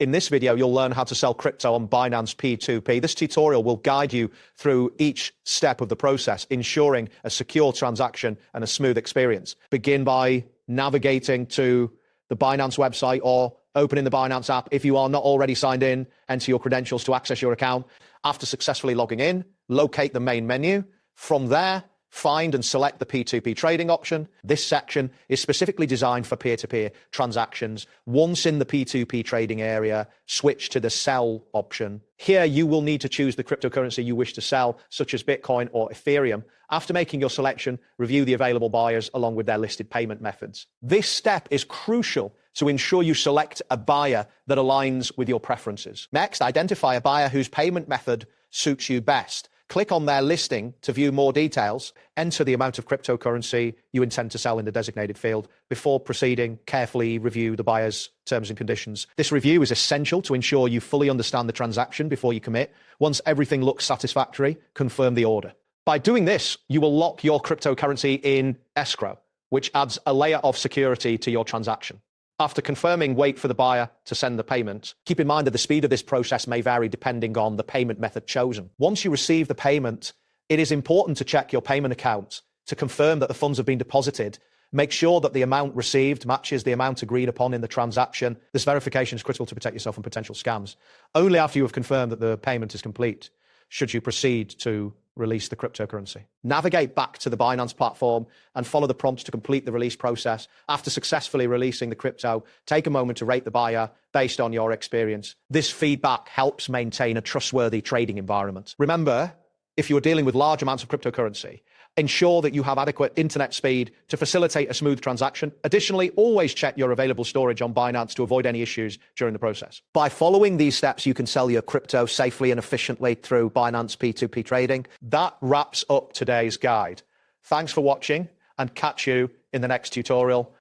In this video, you'll learn how to sell crypto on Binance P2P. This tutorial will guide you through each step of the process, ensuring a secure transaction and a smooth experience. Begin by navigating to the Binance website or opening the Binance app. If you are not already signed in, enter your credentials to access your account. After successfully logging in, locate the main menu. From there, find and select the P2P trading option. This section is specifically designed for peer-to-peer transactions. Once in the P2P trading area, switch to the sell option. Here, you will need to choose the cryptocurrency you wish to sell, such as Bitcoin or Ethereum. After making your selection, review the available buyers along with their listed payment methods. This step is crucial to ensure you select a buyer that aligns with your preferences. Next, identify a buyer whose payment method suits you best. Click on their listing to view more details. Enter the amount of cryptocurrency you intend to sell in the designated field. Before proceeding, carefully review the buyer's terms and conditions. This review is essential to ensure you fully understand the transaction before you commit. Once everything looks satisfactory, confirm the order. By doing this, you will lock your cryptocurrency in escrow, which adds a layer of security to your transaction. After confirming, wait for the buyer to send the payment. Keep in mind that the speed of this process may vary depending on the payment method chosen. Once you receive the payment, it is important to check your payment account to confirm that the funds have been deposited. Make sure that the amount received matches the amount agreed upon in the transaction. This verification is critical to protect yourself from potential scams. Only after you have confirmed that the payment is complete should you proceed to release the cryptocurrency. Navigate back to the Binance platform and follow the prompts to complete the release process. After successfully releasing the crypto, take a moment to rate the buyer based on your experience. This feedback helps maintain a trustworthy trading environment. Remember, if you are dealing with large amounts of cryptocurrency, ensure that you have adequate internet speed to facilitate a smooth transaction. Additionally, always check your available storage on Binance to avoid any issues during the process. By following these steps, you can sell your crypto safely and efficiently through Binance P2P trading. That wraps up today's guide. Thanks for watching and catch you in the next tutorial.